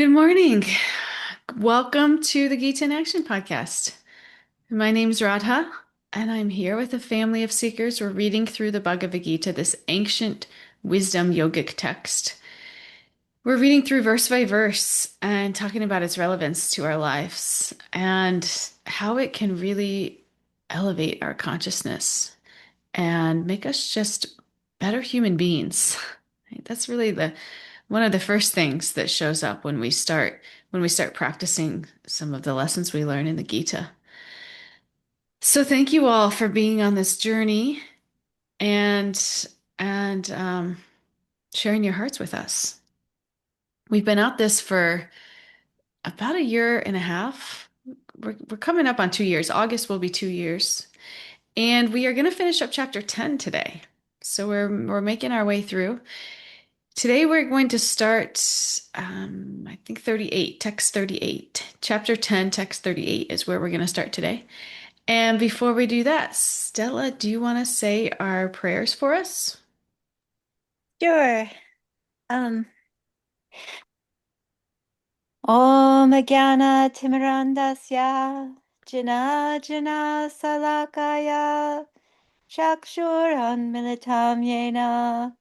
Good morning. Welcome to the Gita in Action podcast. My name's Radha, and I'm here with a family of seekers. We're reading through the Bhagavad Gita, this ancient wisdom yogic text. We're reading through verse by verse and talking about its relevance to our lives and how it can really elevate our consciousness and make us just better human beings. That's really the one of the first things that shows up when we start practicing some of the lessons we learn in the Gita. So thank you all for being on this journey and sharing your hearts with us. We've been at this for about a year and a half. We're coming up on 2 years. August will be 2 years. And we are going to finish up chapter 10 today. So we're making our way through. Today we're going to start, I think 38, text 38. Chapter 10, text 38 is where we're going to start today. And before we do that, Stella, do you want to say our prayers for us? Sure. Um, Om Jnana Timirandasya Jana Jana Salakaya Chakshurunmilitam Yena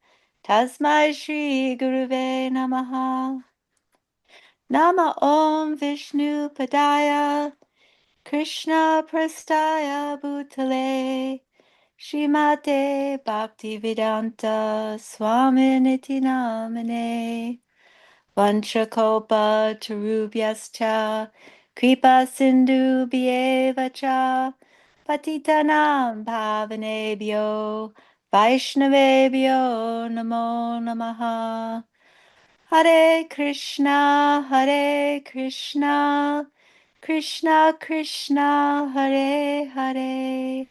Tasmai Shri Guruve Namaha Nama Om Vishnu Padaya Krishna Prastaya Bhutale Srimate Bhaktivedanta Swaminiti Namane Vanchakopa Tarubhyascha Kripa Sindhu Bhyevacha Patitanam Bhavanebhyo Vaishnavebhyo Namo Namaha Hare Krishna Hare Krishna Krishna Krishna Hare Hare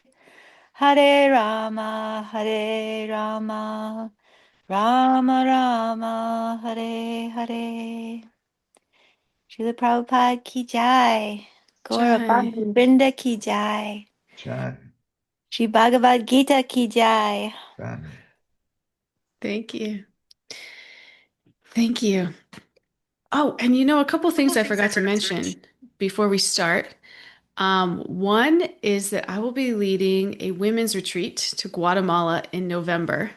Hare Rama Hare Rama Rama Rama Hare Hare. Srila Prabhupada ki jai. Gaura Jai. Bhakti Vrinda ki jai. Chat, Shri Bhagavad Gita ki jai. chat. Thank you. Thank you. Oh, and a couple things I forgot to mention before we start. One is that I will be leading a women's retreat to Guatemala in November.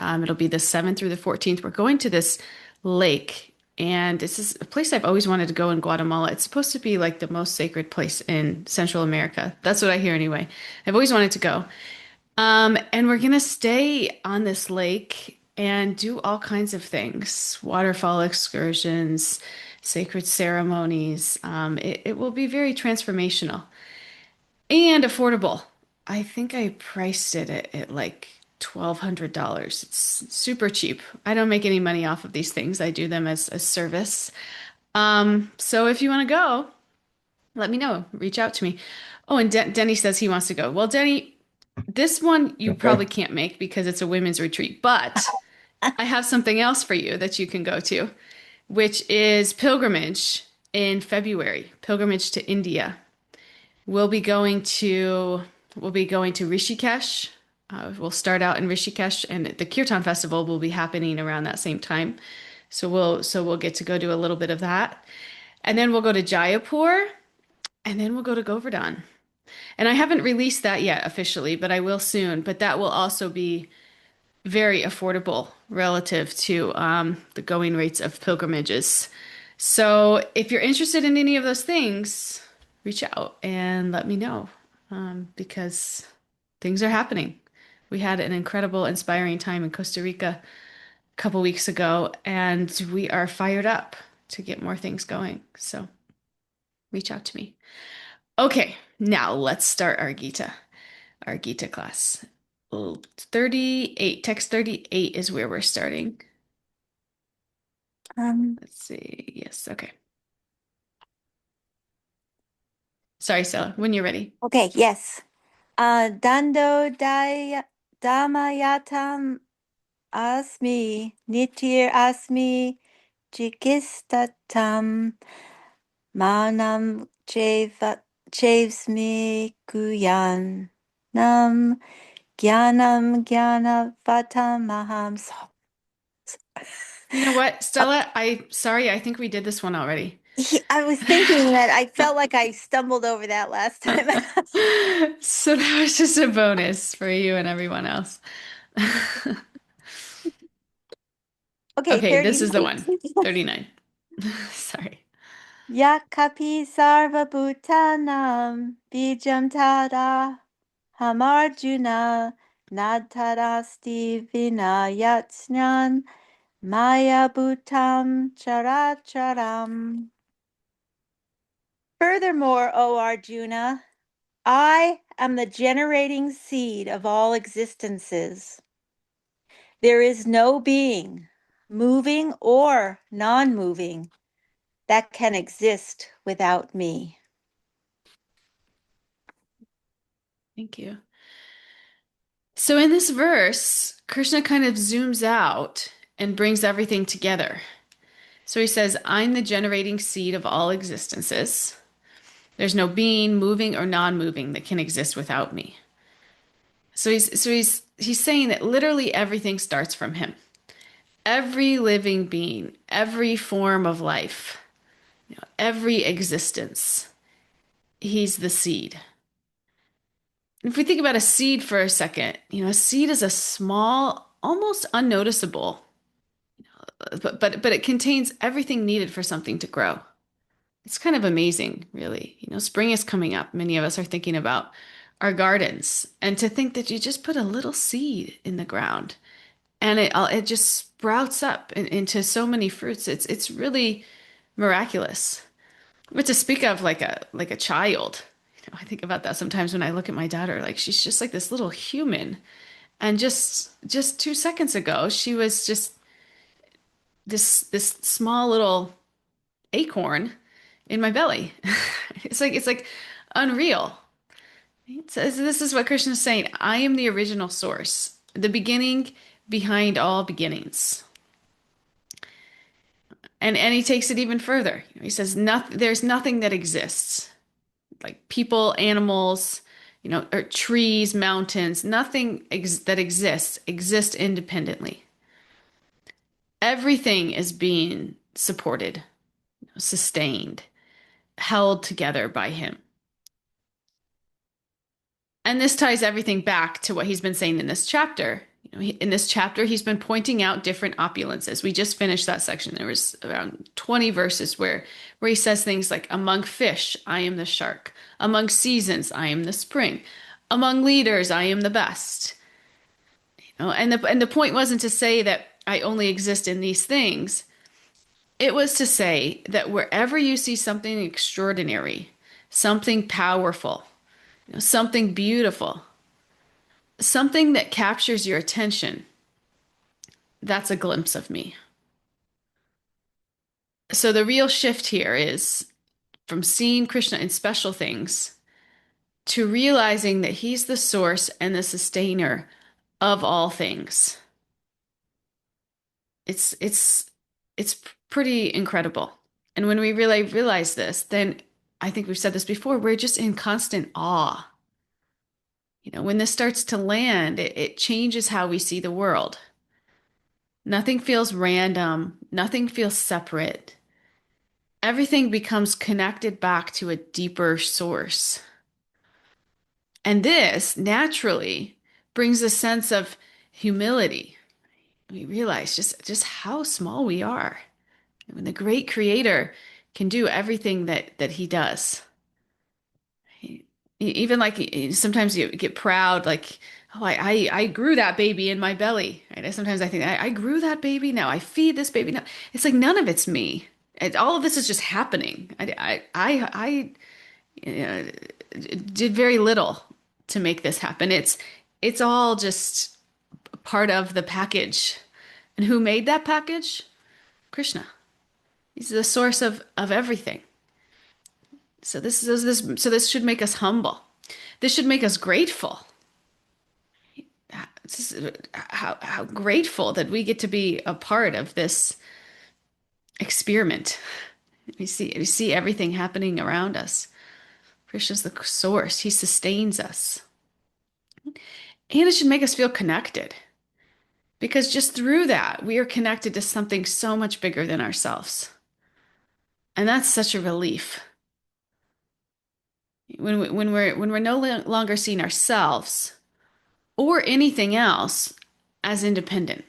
It'll be the 7th through the 14th. We're going to this lake, and this is a place I've always wanted to go in Guatemala. It's supposed to be like the most sacred place in Central America. That's what I hear anyway. I've always wanted to go. And we're gonna stay on this lake and do all kinds of things, waterfall excursions, sacred ceremonies. It will be very transformational and affordable. I think I priced it at like $1,200. It's super cheap. I don't make any money off of these things. I do them as a service. So if you want to go, let me know. Reach out to me. Oh, and Denny says he wants to go. Well, Denny, this one you probably can't make because it's a women's retreat, but I have something else for you that you can go to, which is pilgrimage in February, pilgrimage to India. We'll be going to we'll be going to Rishikesh. We'll start out in Rishikesh, and the Kirtan Festival will be happening around that same time. So we'll get to go do a little bit of that, and then we'll go to Jaipur, and then we'll go to Govardhan. And I haven't released that yet officially, but I will soon. But that will also be very affordable relative to the going rates of pilgrimages. So if you're interested in any of those things, reach out and let me know because things are happening. We had an incredible, inspiring time in Costa Rica a couple weeks ago, and we are fired up to get more things going. So reach out to me. Okay, now let's start our Gita class. 38, text 38 is where we're starting. Um, Let's see. Yes, okay. Sorry, Stella, when you're ready. okay, yes. Dando Damayatam Asmi Nitir Asmi Jikistatam Manam Chavesmi Guyan Nam Gyanam Gyanavatam Maham. You know what, Uh, Stella? Sorry, I think we did this one already. I was thinking that I felt like I stumbled over that last time. So that was just a bonus for you and everyone else. Okay, Okay, this is the 39. one. 39. Sorry. Yakapi sarva bhutanam bijam tada hamarjuna natarasti vinayatsnan maya bhutam characharam. Furthermore, O Arjuna, I am the generating seed of all existences. There is no being, moving or non moving, that can exist without me. Thank you. So in this verse, Krishna kind of zooms out and brings everything together. So he says, I'm the generating seed of all existences. There's no being, moving or non-moving that can exist without me. So he's saying that literally everything starts from him. Every living being, every form of life, every existence, he's the seed. If we think about a seed for a second, a seed is a small, almost unnoticeable, but it contains everything needed for something to grow. It's kind of amazing, really. Spring is coming up. Many of us are thinking about our gardens, and to think that you just put a little seed in the ground and it just sprouts up into so many fruits. It's really miraculous. But to speak of like a child, I think about that sometimes when I look at my daughter. Like she's just like this little human, and just 2 seconds ago, she was just this small little acorn in my belly. It's like unreal. So this is what Krishna is saying. I am the original source, the beginning behind all beginnings. And he takes it even further. He says, there's nothing that exists, like people, animals, or trees, mountains, nothing that exists independently. Everything is being supported, sustained, held together by him. And this ties everything back to what he's been saying in this chapter. In this chapter, he's been pointing out different opulences. We just finished that section. There was around 20 verses where he says things like, among fish, I am the shark. Among seasons, I am the spring. Among leaders, I am the best. And the point wasn't to say that I only exist in these things. It was to say that wherever you see something extraordinary, something powerful, something beautiful, something that captures your attention, that's a glimpse of me. So the real shift here is from seeing Krishna in special things to realizing that he's the source and the sustainer of all things. It's pretty incredible. And when we really realize this, then I think we've said this before, we're just in constant awe. When this starts to land, it changes how we see the world. Nothing feels random, nothing feels separate. Everything becomes connected back to a deeper source. And this naturally brings a sense of humility. We realize just how small we are. When the great creator can do everything that he does. Even like sometimes you get proud, like, oh, I grew that baby in my belly. Right? Sometimes I think I grew that baby. Now I feed this baby. Now it's like none of it's me. All of this is just happening. I did very little to make this happen. It's all just part of the package. And who made that package? Krishna. He's the source of everything. So this should make us humble. This should make us grateful. This is how grateful that we get to be a part of this experiment. We see everything happening around us. Krishna's the source. He sustains us. And it should make us feel connected. because just through that, we are connected to something so much bigger than ourselves. And that's such a relief. When we're no longer seeing ourselves or anything else as independent.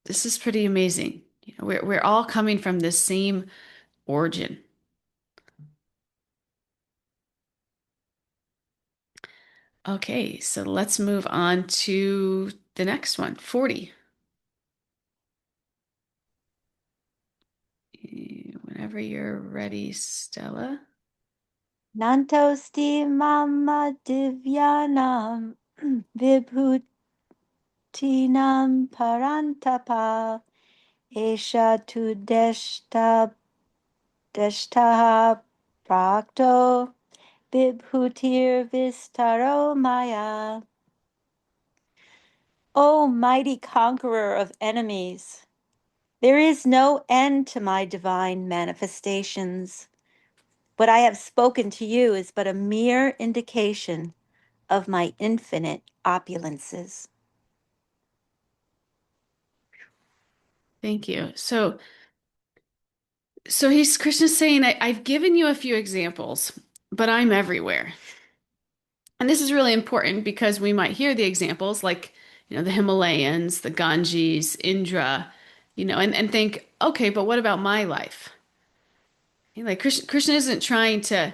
This is pretty amazing. We're all coming from the same origin. Okay, so let's move on to the next one, 40. Whenever you're ready, Stella. Nantosti mama divyanam vibhutinam parantapa esha tu deshtaha prakto vibhutir vistaro maya. O mighty conqueror of enemies, there is no end to my divine manifestations. What I have spoken to you is but a mere indication of my infinite opulences. Thank you. So he's Krishna's saying, I've given you a few examples, but I'm everywhere. And this is really important because we might hear the examples like, the Himalayas, the Ganges, Indra, and think, okay, but what about my life? Like Krishna isn't trying to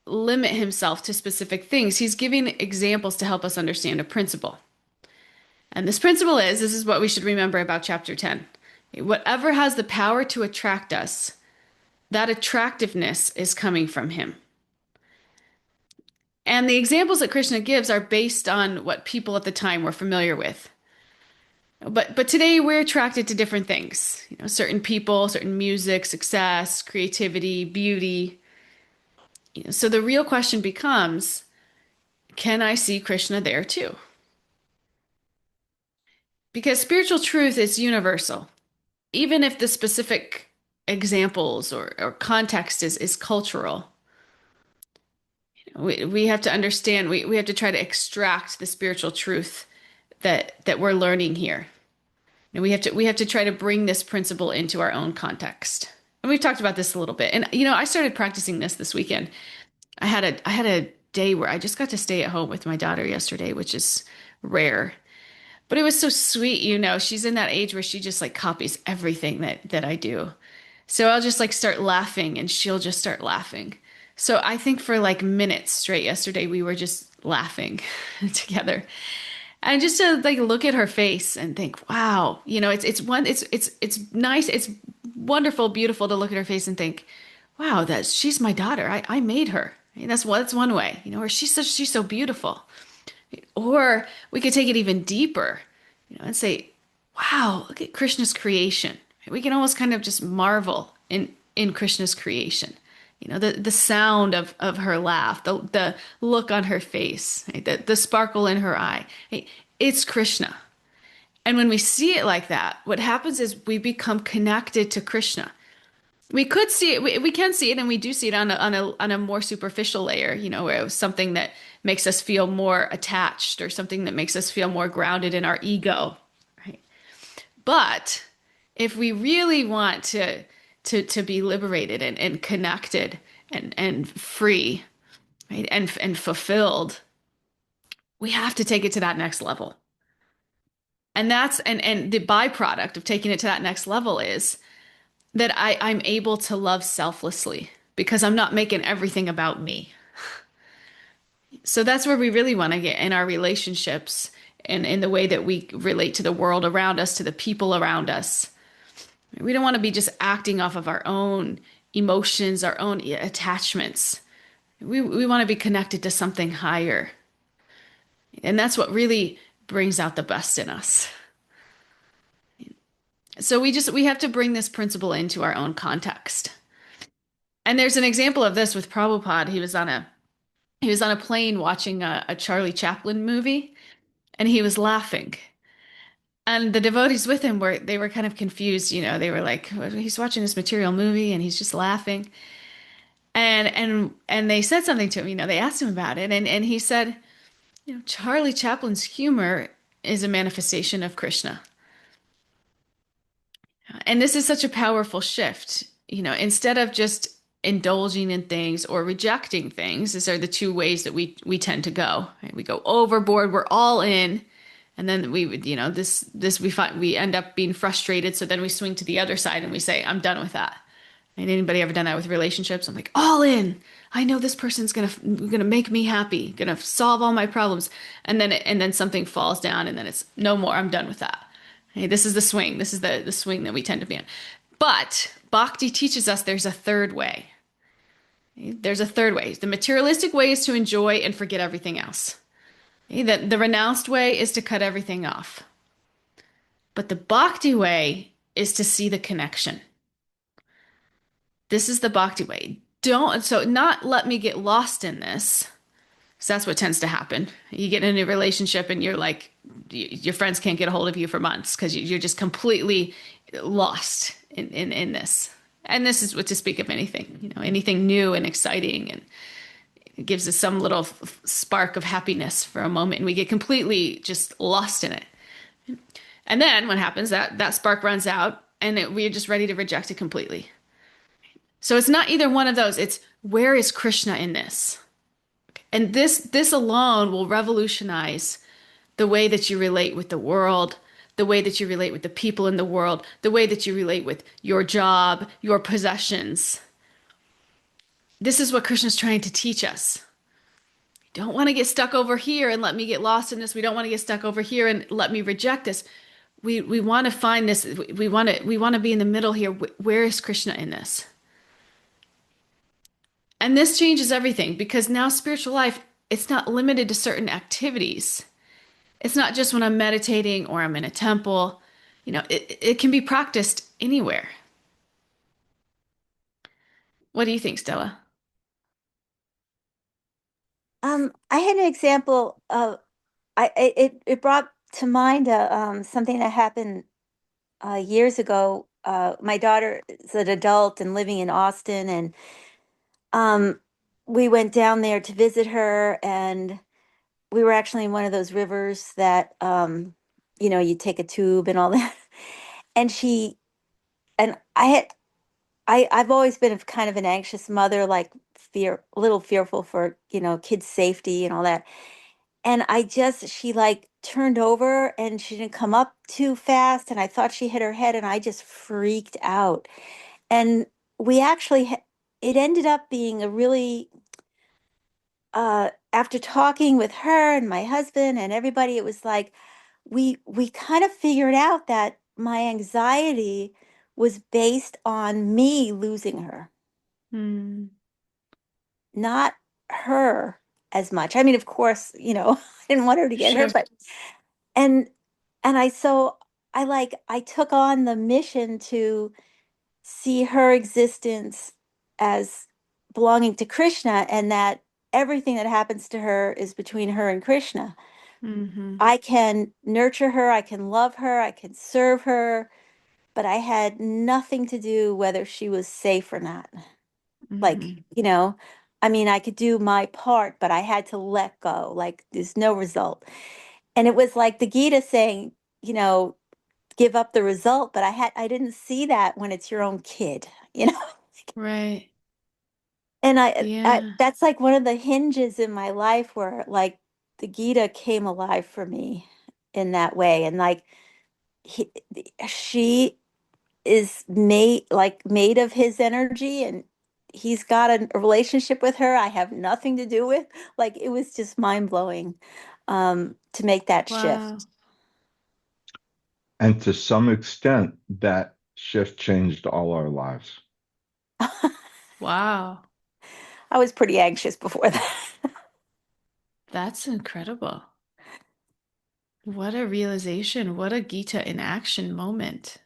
limit himself to specific things. He's giving examples to help us understand a principle. And this principle is, this is what we should remember about chapter 10. Whatever has the power to attract us, that attractiveness is coming from him. And the examples that Krishna gives are based on what people at the time were familiar with. But today we're attracted to different things. Certain people, certain music, success, creativity, beauty. So the real question becomes, can I see Krishna there too? Because spiritual truth is universal, even if the specific examples or context is cultural. We have to understand, we have to try to extract the spiritual truth that we're learning here. And we have to try to bring this principle into our own context. And we've talked about this a little bit. And I started practicing this weekend. I had a day where I just got to stay at home with my daughter yesterday, which is rare. But it was so sweet, she's in that age where she just like copies everything that I do. So I'll just like start laughing and she'll just start laughing. So I think for like minutes straight yesterday we were just laughing together. And just to like look at her face and think, wow, it's nice, it's wonderful, beautiful to look at her face and think, wow, she's my daughter. I made her. That's one way, or she's so beautiful. Or we could take it even deeper, and say, wow, look at Krishna's creation. We can almost kind of just marvel in Krishna's creation. The sound of her laugh, the look on her face, right? The sparkle in her eye. Hey, it's Krishna. And when we see it like that, what happens is we become connected to Krishna. We could see it, we can see it, and we do see it on a more superficial layer, where it was something that makes us feel more attached or something that makes us feel more grounded in our ego, right? But if we really want to be liberated and connected and free, right, and fulfilled, we have to take it to that next level. And the byproduct of taking it to that next level is that I'm able to love selflessly because I'm not making everything about me. So that's where we really want to get in our relationships and in the way that we relate to the world around us, to the people around us. We don't want to be just acting off of our own emotions, our own attachments. We want to be connected to something higher. And that's what really brings out the best in us. So we have to bring this principle into our own context. And there's an example of this with Prabhupada. He was on a plane watching a Charlie Chaplin movie, and he was laughing. And the devotees with him were kind of confused. They were like, "Well, he's watching this material movie and he's just laughing." And they said something to him. They asked him about it, and he said, Charlie Chaplin's humor is a manifestation of Krishna. And this is such a powerful shift. Instead of just indulging in things or rejecting things, these are the two ways that we tend to go. Right? We go overboard, we're all in, and then we would, this we end up being frustrated. So then we swing to the other side and we say, I'm done with that. And anybody ever done that with relationships? I'm like, all in. I know this person's gonna make me happy, gonna solve all my problems, and then something falls down, and then it's no more. I'm done with that. Okay, this is the swing. This is the swing that we tend to be on. But Bhakti teaches us there's a third way. Okay, there's a third way. The materialistic way is to enjoy and forget everything else. Okay, the renounced way is to cut everything off. But the Bhakti way is to see the connection. This is the Bhakti way. Don't, so not let me get lost in this, because that's what tends to happen. You get in a new relationship and you're like, your friends can't get a hold of you for months because you're just completely lost in this. And this is what to speak of anything, anything new and exciting, and it gives us some little spark of happiness for a moment, and we get completely just lost in it. And then what happens, that spark runs out, and we're just ready to reject it completely. So it's not either one of those. It's, where is Krishna in this? And this alone will revolutionize the way that you relate with the world, the way that you relate with the people in the world, the way that you relate with your job, your possessions. This is what Krishna's trying to teach us. We don't want to get stuck over here and let me get lost in this. We don't want to get stuck over here and let me reject this. We want to find this. We want to be in the middle here. Where is Krishna in this? And this changes everything, because now spiritual life, it's not limited to certain activities. It's not just when I'm meditating or I'm in a temple. It can be practiced anywhere. What do you think, Stella? I had an example of it brought to mind something that happened years ago. My daughter is an adult and living in Austin, and um, we went down there to visit her, and we were actually in one of those rivers that you take a tube and all that. And she and I had I've always been a kind of an anxious mother, like a little fearful for kids' safety and all that. And she like turned over and she didn't come up too fast. And I thought she hit her head and I just freaked out. And we actually, it ended up being a really, after talking with her and my husband and everybody, it was like, we kind of figured out that my anxiety was based on me losing her, Hmm. not her as much. I mean, of course, I didn't want her to get hurt, Sure. but and I took on the mission to see her existence as belonging to Krishna, and that everything that happens to her is between her and Krishna. Hmm. I can nurture her, I can love her, I can serve her, but I had nothing to do whether she was safe or not. Like, Hmm. I mean, I could do my part, but I had to let go. Like, there's no result. And it was like the Gita saying, you know, give up the result, but I didn't see that when it's your own kid, you know. Right. And I Yeah. that's like one of the hinges in my life where like the Gita came alive for me in that way. And like he, she is made of his energy, and he's got a relationship with her I have nothing to do with. Like, it was just mind blowing to make that Wow. shift. And to some extent, that shift changed all our lives. Wow. I was pretty anxious before that. That's incredible. What a realization. What a Gita in action moment.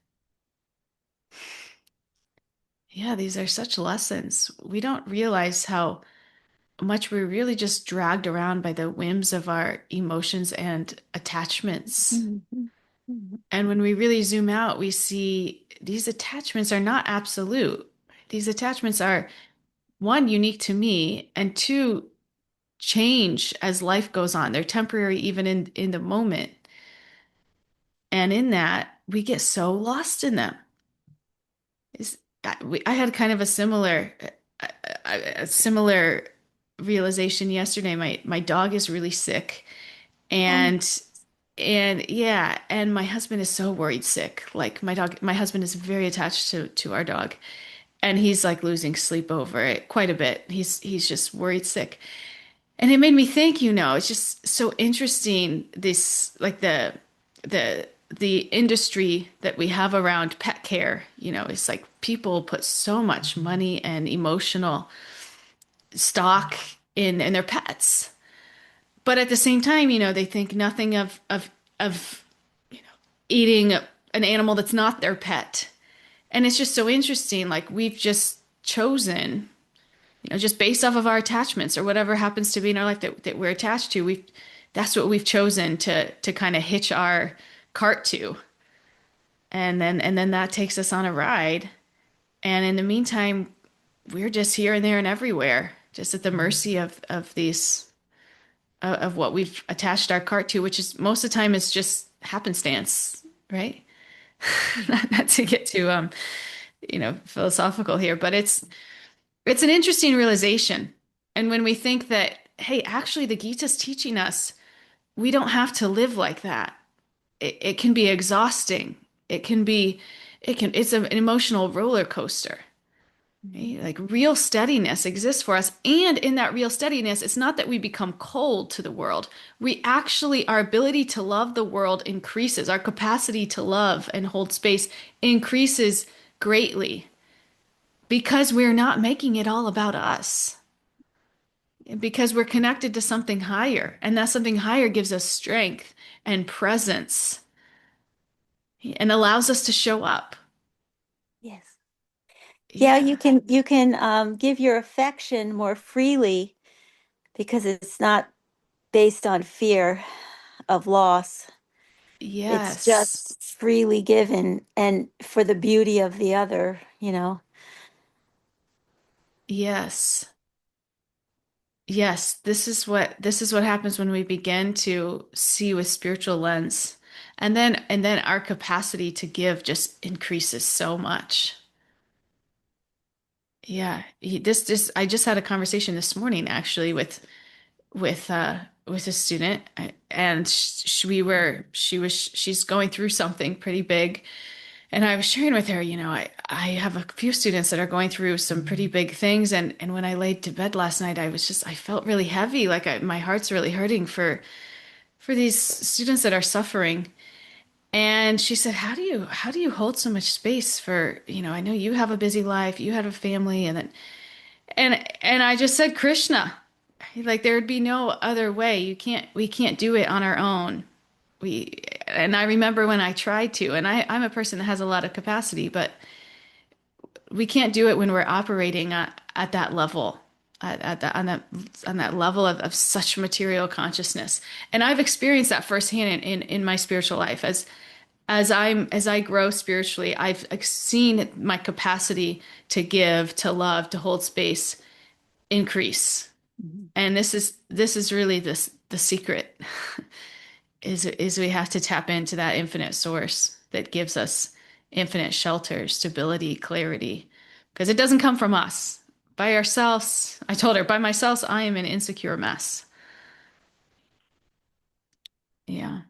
Yeah, these are such lessons. We don't realize how much we're really just dragged around by the whims of our emotions and attachments. Mhm. Mhm. And when we really zoom out, we see these attachments are not absolute. These attachments are, one, unique to me, and two, change as life goes on. They're temporary even in the moment. And in that, we get so lost in them. Is I had kind of a similar realization yesterday. My dog is really sick, Oh, and yeah, and my husband is so worried sick. Like my husband is very attached to our dog, and he's like losing sleep over it quite a bit. He's just worried sick. And it made me think, it's just so interesting this like the industry that we have around pet care, it's like people put so much money and emotional stock in their pets. But at the same time, they think nothing of eating an animal that's not their pet. And it's just so interesting. Like we've just chosen, just based off of our attachments or whatever happens to be in our life that we're attached to, that's what we've chosen to kind of hitch our cart to. And then that takes us on a ride. And in the meantime, we're just here and there and everywhere, just at the mercy of these of what we've attached our cart to, which is most of the time it's just happenstance, right? Not to get too philosophical here, but it's an interesting realization. And when we think that, hey, actually the Gita's teaching us we don't have to live like that. It can be exhausting. It can be, it's an emotional roller coaster. Right? Like real steadiness exists for us. And in that real steadiness, it's not that we become cold to the world. We actually, our ability to love the world increases. Our capacity to love and hold space increases greatly because we're not making it all about us. Because we're connected to something higher, and that something higher gives us strength and presence and allows us to show up. yes. Yeah, Yeah. you can give your affection more freely because it's not based on fear of loss. It's Yes. just freely given and for the beauty of the other, you know. Yes. Yes. This is what happens when we begin to see with spiritual lens. And then our capacity to give just increases so much. Yeah. This I just had a conversation this morning actually with a student, and she's going through something pretty big, and I was sharing with her, I have a few students that are going through some pretty big things, and when I laid to bed last night I felt really heavy, like my heart's really hurting for these students that are suffering. And she said, how do you hold so much space for, I know you have a busy life, you have a family, and I just said Krishna. Like there would be no other way. We can't do it on our own. And I remember when I tried to, and I'm a person that has a lot of capacity, but we can't do it when we're operating at that level, on that level of such material consciousness. And I've experienced that firsthand in my spiritual life. As I grow spiritually, I've seen my capacity to give, to love, to hold space increase. Mhm. And this is really the secret is we have to tap into that infinite source that gives us infinite shelter, stability, clarity, because it doesn't come from us. By ourselves, I told her, by myself, I am an insecure mess. Yeah.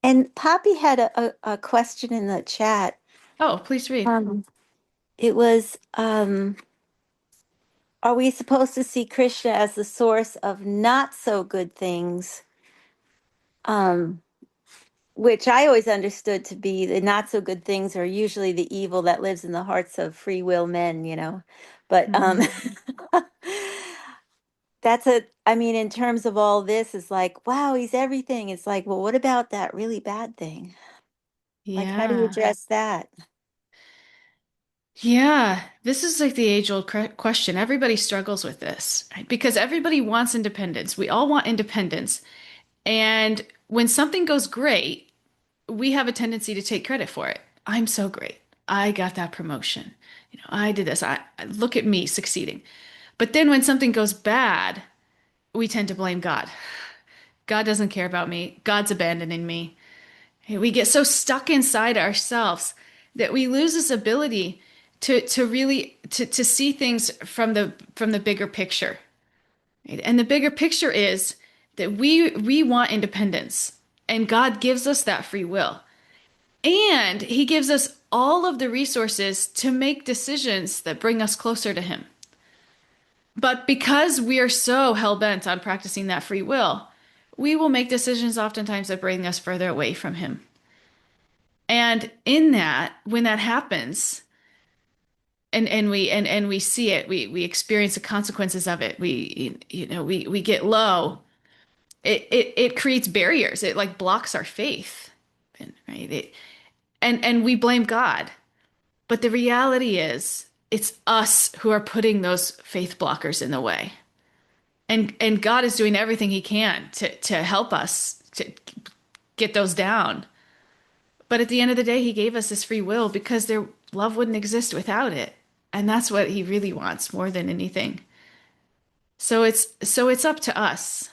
And Poppy had a question in the chat. Oh, please read. It was, are we supposed to see Krishna as the source of not so good things? Um, which I always understood to be the not so good things are usually the evil that lives in the hearts of free will men, you know. But Mhm. I mean, in terms of all this, is like, wow, he's everything. It's like, well, what about that really bad thing? Like, how do you Yeah. address that? Yeah, this is like the age-old question. Everybody struggles with this, right? Because everybody wants independence. We all want independence. And when something goes great, we have a tendency to take credit for it. I'm so great. I got that promotion. I did this. Look at me succeeding. But then when something goes bad, we tend to blame God. God doesn't care about me. God's abandoning me. We get so stuck inside ourselves that we lose this ability to really to see things from the bigger picture. Right? And the bigger picture is that we want independence, and God gives us that free will. And he gives us all of the resources to make decisions that bring us closer to him. But because we are so hell-bent on practicing that free will, we will make decisions oftentimes that bring us further away from him. And in that, when that happens, and we see it, we experience the consequences of it. We get low. It creates barriers. It like blocks our faith, right? And we blame God. But the reality is, it's us who are putting those faith blockers in the way. And God is doing everything he can to help us to get those down. But at the end of the day, he gave us this free will because their love wouldn't exist without it. And that's what he really wants more than anything. So it's up to us.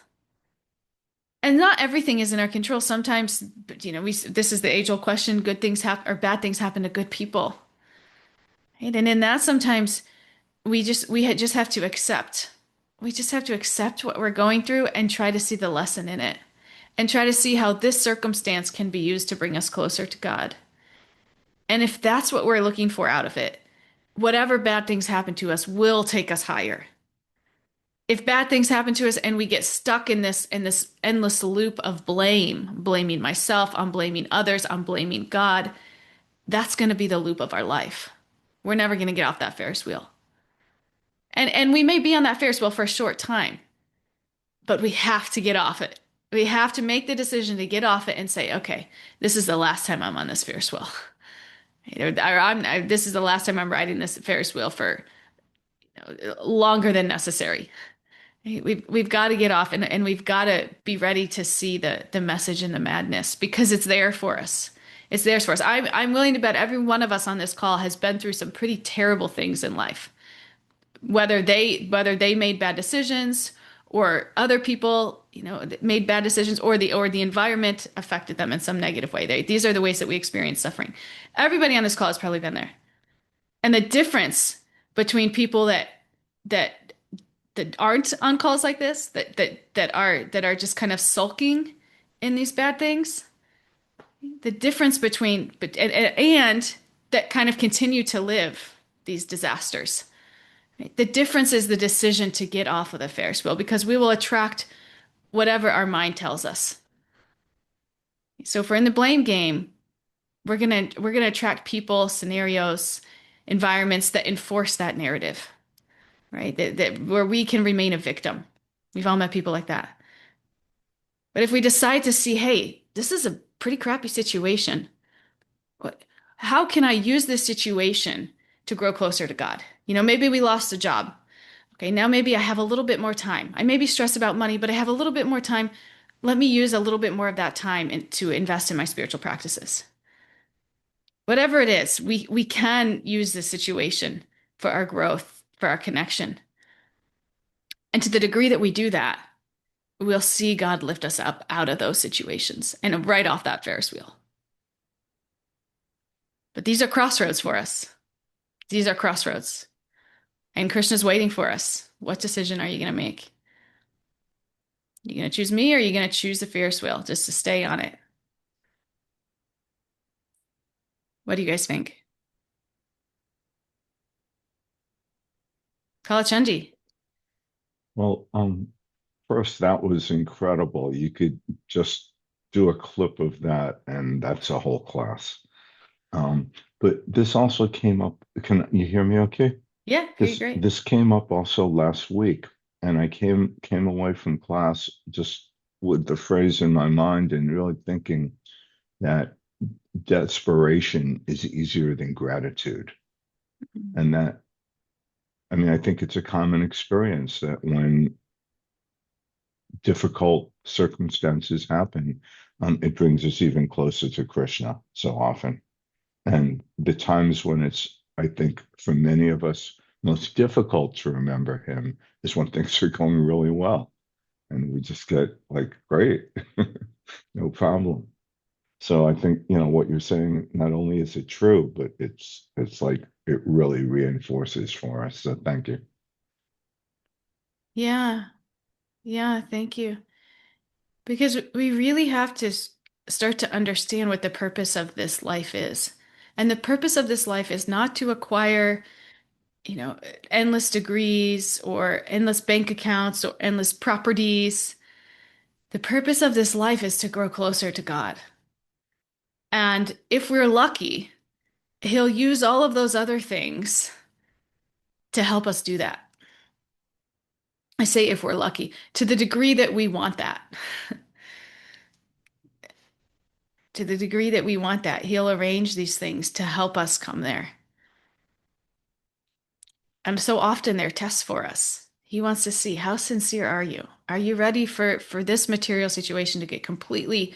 And not everything is in our control. Sometimes, we this is the age-old question, good things happen or bad things happen to good people. Right? And in that sometimes we just have to accept. We just have to accept what we're going through and try to see the lesson in it. And try to see how this circumstance can be used to bring us closer to God. And if that's what we're looking for out of it, whatever bad things happen to us will take us higher. If bad things happen to us and we get stuck in this endless loop of blame, blaming myself, I'm blaming others, I'm blaming God, that's going to be the loop of our life. We're never going to get off that Ferris wheel. And we may be on that Ferris wheel for a short time, but we have to get off it. We have to make the decision to get off it and say, okay, this is the last time I'm on this Ferris wheel. This is the last time I'm riding this Ferris wheel for longer than necessary. We've got to get off and we've got to be ready to see the message in the madness because it's there for us. It's there for us. I'm willing to bet every one of us on this call has been through some pretty terrible things in life. Whether they made bad decisions or other people, made bad decisions or the environment affected them in some negative way. These are the ways that we experience suffering. Everybody on this call has probably been there. And the difference between people that aren't on calls like this, that are just kind of sulking in these bad things, the difference between and that kind of continue to live these disasters. Right? The difference is the decision to get off of the Ferris wheel because we will attract whatever our mind tells us. So if we're in the blame game, we're gonna attract people, scenarios, environments that enforce that narrative, right? That where we can remain a victim. We've all met people like that. But if we decide to see, hey, this is a pretty crappy situation. How can I use this situation to grow closer to God? Maybe we lost a job. Okay, now maybe I have a little bit more time. I may be stressed about money, but I have a little bit more time. Let me use a little bit more of that time to invest in my spiritual practices. Whatever it is, we can use this situation for our growth, for our connection. And to the degree that we do that, we'll see God lift us up out of those situations and right off that Ferris wheel. But these are crossroads for us. These are crossroads. And Krishna's waiting for us. What decision are you going to make? You going to choose me or are you going to choose the Ferris wheel just to stay on it? What do you guys think? Kalachandji. Well, first, that was incredible. You could just do a clip of that, and that's a whole class. But this also came up. Can you hear me okay? Yeah, pretty This great. this came up also last week, and I came away from class just with the phrase in my mind and really thinking that desperation is easier than gratitude. And that, I mean, I think it's a common experience that when difficult circumstances happen, it brings us even closer to Krishna so often. And the times when it's, I think, for many of us, most difficult to remember him is when things are going really well. And we just get like, great, no problem. So I think, what you're saying, not only is it true, but it's like it really reinforces for us. So thank you. Yeah. Yeah. Thank you. Because we really have to start to understand what the purpose of this life is. And the purpose of this life is not to acquire, you know, endless degrees or endless bank accounts or endless properties. The purpose of this life is to grow closer to God. And if we're lucky, He'll use all of those other things to help us do that. I say if we're lucky, to the degree that we want that. To the degree that we want that, He'll arrange these things to help us come there. And so often they're tests for us. He wants to see, how sincere are you? Are you ready for this material situation to get completely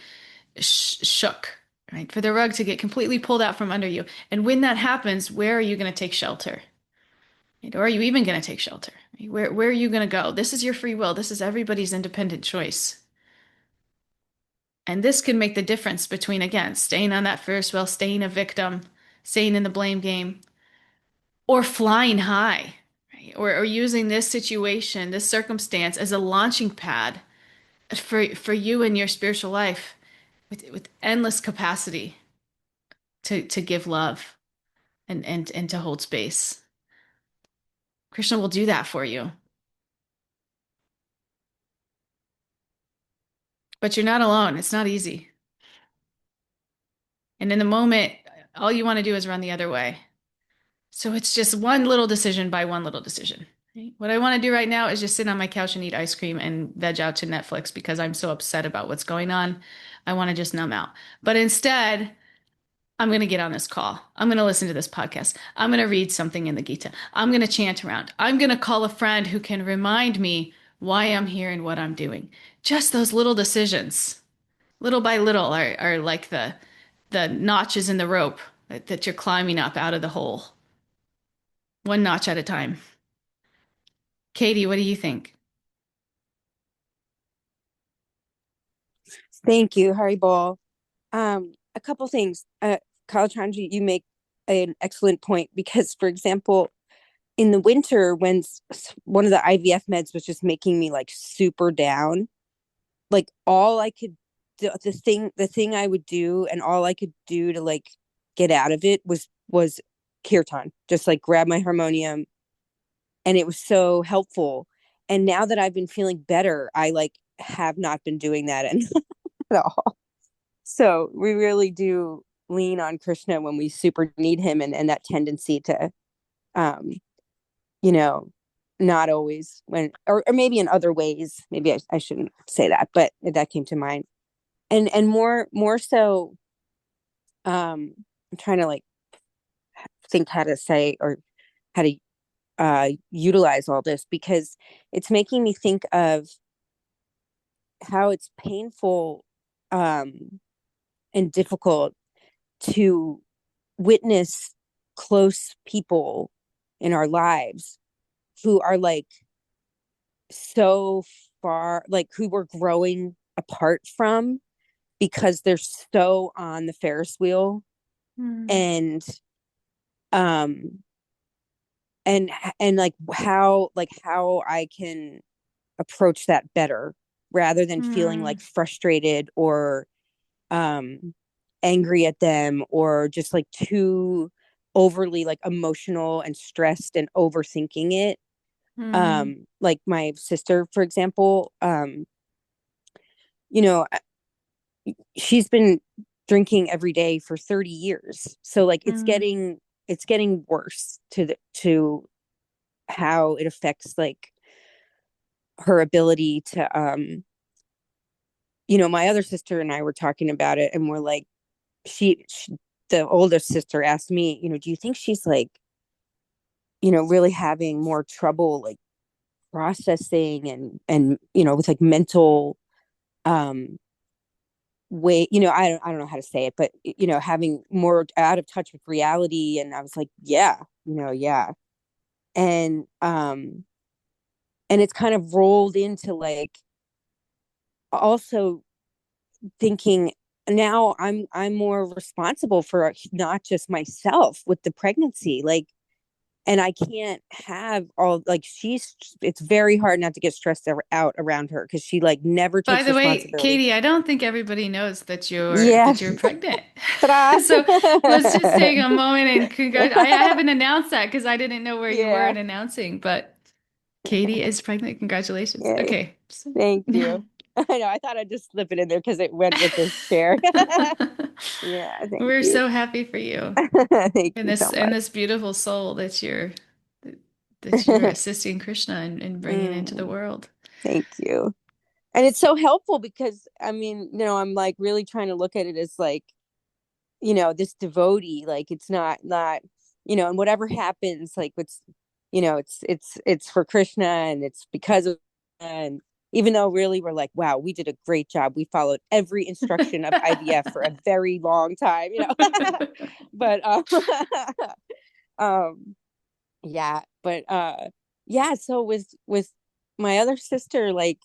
shook, right? For the rug to get completely pulled out from under you. And when that happens, where are you going to take shelter? Right? Or are you even going to take shelter? Right? Where are you going to go? This is your free will. This is everybody's independent choice. And this can make the difference between, again, staying on that Ferris wheel, staying a victim, staying in the blame game, or flying high, right? Or using this situation, this circumstance as a launching pad for you and your spiritual life with endless capacity to give love and to hold space. Krishna will do that for you. But you're not alone. It's not easy. And in the moment, all you want to do is run the other way. So it's just one little decision by one little decision. Right? What I want to do right now is just sit on my couch and eat ice cream and veg out to Netflix because I'm so upset about what's going on. I want to just numb out. But instead, I'm going to get on this call. I'm going to listen to this podcast. I'm going to read something in the Gita. I'm going to chant around. I'm going to call a friend who can remind me why I'm here and what I'm doing. Just those little decisions, little by little, are like the notches in the rope that you're climbing up out of the hole, one notch at a time. Katie, what do you think? Thank you, Haribol. A couple things. Kalachandji, you make an excellent point because, for example, in the winter, when one of the IVF meds was just making me like super down, like all I could, the thing I would do, and all I could do to like get out of it was kirtan, just like grab my harmonium, and it was so helpful. And now that I've been feeling better, I like have not been doing that at all. So we really do lean on Krishna when we super need him, and that tendency to um you know not always, when or maybe in other ways, maybe I shouldn't say that, but that came to mind. And more so, I'm trying to like think how to say, or how to utilize all this, because it's making me think of how it's painful and difficult to witness close people in our lives who are like so far, like who we're growing apart from because they're so on the Ferris wheel. Hmm. And um and how I can approach that better, rather than feeling like Hmm. frustrated or um angry at them, or just like too overly like emotional and stressed and overthinking it. Hmm. Like my sister, for example, you know she's been drinking every day for 30 years, so like Hmm. it's getting worse to how it affects like her ability to my other sister and I were talking about it, and we're like, she the oldest sister asked me, do you think she's like, really having more trouble like processing and with like mental um way, I don't know how to say it, but having more out of touch with reality. And I was like, yeah, yeah. And and it's kind of rolled into like also thinking now I'm more responsible for not just myself with the pregnancy, like, and I can't have all, like, it's very hard not to get stressed out around her because she like never By takes the way, responsibility. Katie, I don't think everybody knows Yeah. that you're pregnant. Ta-da. So let's just take a moment and I haven't announced that because I didn't know where you were Yeah. in announcing, but Katie is pregnant. Congratulations. Yay. Okay. Thank you. I know. I thought I'd just slip it in there because it went with this share. Yeah. Thank We're you. so happy for you Thank you so and much. this beautiful soul that you're assisting Krishna and bringing into the Mm, world. thank you. And it's so helpful because I mean, I'm like really trying to look at it as like, this devotee, like it's not, and whatever happens, like it's for Krishna and it's because of, and even though really we're like, wow, we did a great job. We followed every instruction of IVF for a very long time, but um yeah, but yeah, so with my other sister, like,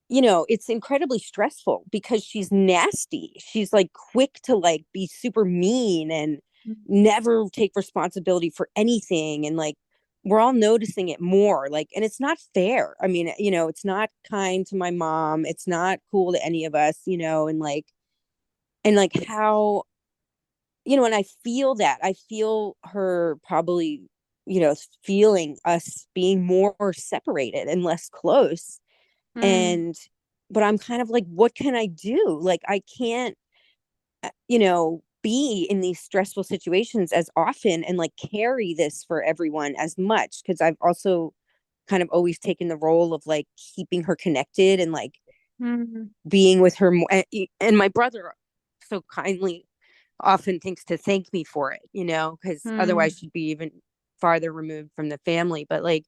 it's incredibly stressful because she's nasty. She's like quick to like be super mean and never take responsibility for anything. And like, we're all noticing it more. Like, and it's not fair. I mean, it's not kind to my mom. It's not cool to any of us, and like how, and I feel that. I feel her probably, feeling us being more separated and less close. Mm, And but I'm kind of like, what can I do? Like, I can't, be in these stressful situations as often and like carry this for everyone as much, because I've also kind of always taken the role of like keeping her connected and like mm, being with her more. And my brother so kindly often thinks to thank me for it, because otherwise mm. she'd be even farther removed from the family. But like,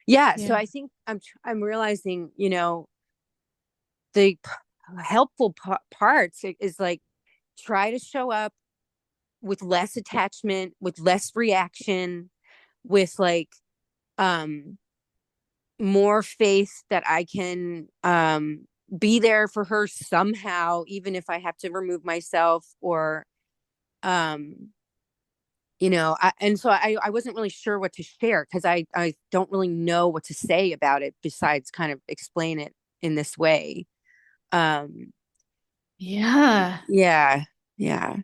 yeah, so Yeah. I think I'm realizing, the helpful parts is like, try to show up with less attachment, with less reaction, with like um more faith that I can be there for her somehow, even if I have to remove myself, or um and so I wasn't really sure what to share because I don't really know what to say about it besides kind of explain it in this way. um Yeah. yeah, yeah.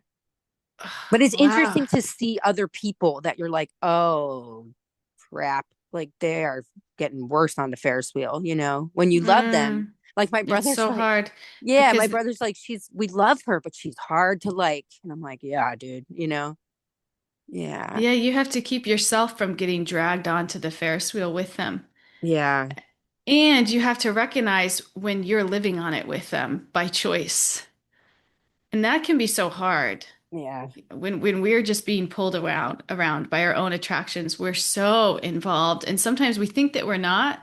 But it's Wow. interesting to see other people that you're like, oh crap, like they are getting worse on the Ferris wheel, when you love them. Mm. Like my It's brother's so like, hard yeah, my because brother's like, we love her, but she's hard to like. And I'm like, yeah, dude, yeah, yeah, you have to keep yourself from getting dragged onto the Ferris wheel with them. yeah, And you have to recognize when you're living on it with them by choice. And that can be so hard. yeah, When we're just being pulled around by our own attractions, we're so involved. And sometimes we think that we're not,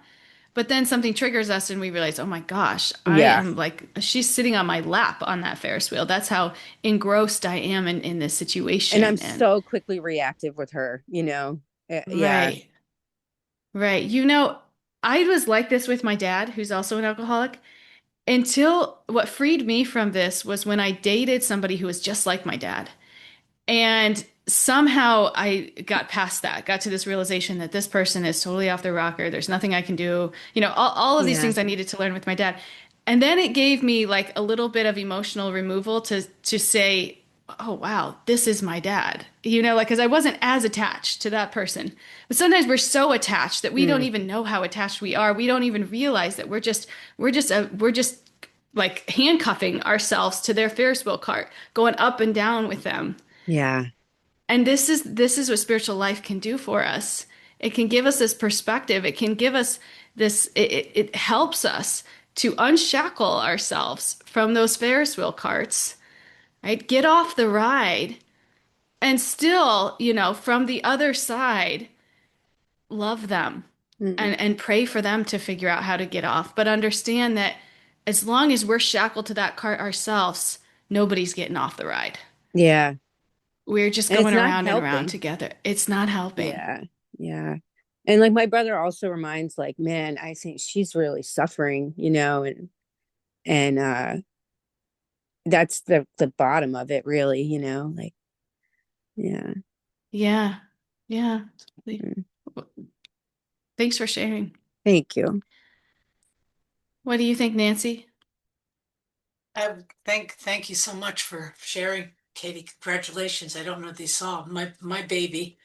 but then something triggers us and we realize, oh my gosh, I yeah. am like she's sitting on my lap on that Ferris wheel. That's how engrossed I am in this And I'm situation. And so quickly reactive with her, yeah, right, right. I was like this with my dad, who's also an alcoholic. Until what freed me from this was when I dated somebody who was just like my dad. And somehow I got past that, got to this realization that this person is totally off their rocker. There's nothing I can do. All of these yeah, things I needed to learn with my dad. And then it gave me like a little bit of emotional removal to say, oh wow, this is my dad. Like because I wasn't as attached to that person. But sometimes we're so attached that we don't mm, even know how attached we are. We don't even realize that we're just like handcuffing ourselves to their Ferris wheel cart, going up and down with them. yeah, And this is what spiritual life can do for us. It can give us this perspective. It can give us this, it helps us to unshackle ourselves from those Ferris wheel carts, right? Get off the ride and still, from the other side, love them mm, and pray for them to figure out how to get off. But understand that as long as we're shackled to that cart ourselves, nobody's getting off the ride. yeah. We're just And it's going not around and around helping. together. It's not helping. Yeah, yeah. And like my brother also reminds, like, man, I think she's really suffering, and that's the bottom of it, really, like, yeah. Yeah. Yeah. Mm. Thanks for sharing. Thank you. What do you think, Nancy? Thank you so much for sharing, Katie. Congratulations. I don't know if you saw my baby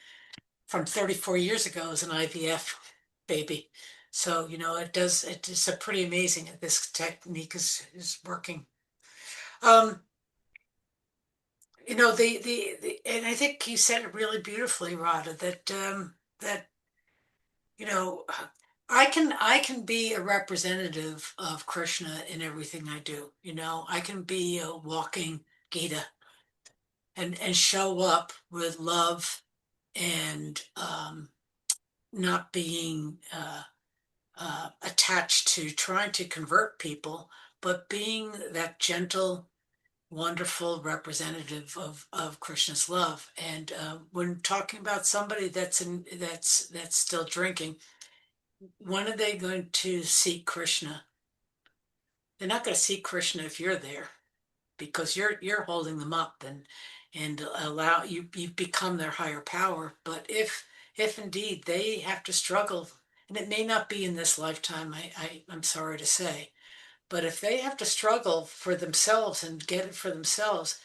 from 34 years ago is an IVF baby. So, it's a pretty amazing that this technique is working. Um, and I think you said it really beautifully, Radha, that you know, I can be a representative of Krishna in everything I do. I can be a walking Gita and show up with love and not being attached to trying to convert people, but being that gentle, wonderful representative of Krishna's love. And when talking about somebody that's still drinking, when are they going to seek Krishna? They're not going to seek Krishna if you're there, because you're holding them up and allow you become their higher power. But if indeed they have to struggle, and it may not be in this lifetime, I'm sorry to say, but if they have to struggle for themselves and get it for themselves,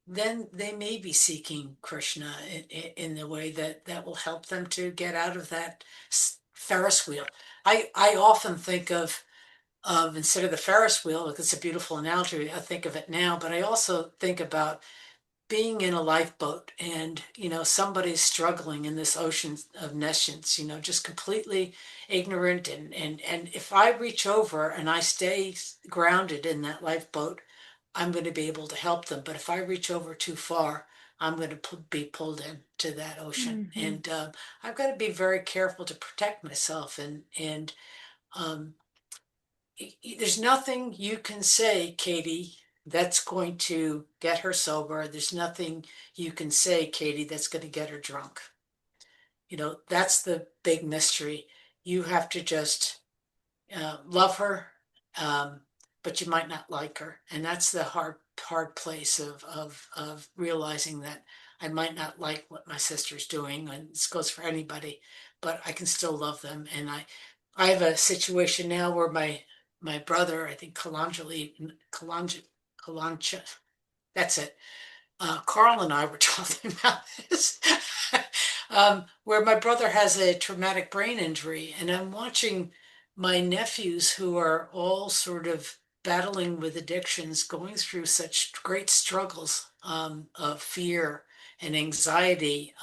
then they may be seeking Krishna in the way that will help them to get out of that Ferris wheel. I often think of instead of the Ferris wheel, like it's a beautiful analogy, I think of it now, but I also think about being in a lifeboat and, somebody's struggling in this ocean of nescience, just completely ignorant. And if I reach over and I stay grounded in that lifeboat, I'm going to be able to help them. But if I reach over too far, I'm going to be pulled into that ocean. Hmm. And I've got to be very careful to protect myself. And um, there's nothing you can say, Katie, that's going to get her sober. There's nothing you can say, Katie, that's going to get her drunk. That's the big mystery. You have to just love her, um, but you might not like her, and that's the hard place of realizing that I might not like what my sister's doing, and this goes for anybody, but I can still love them. And I have a situation now where my brother, I think Kalancha, that's it. Carl and I were talking about this, where my brother has a traumatic brain injury, and I'm watching my nephews who are all sort of battling with addictions, going through such great struggles of fear and anxiety,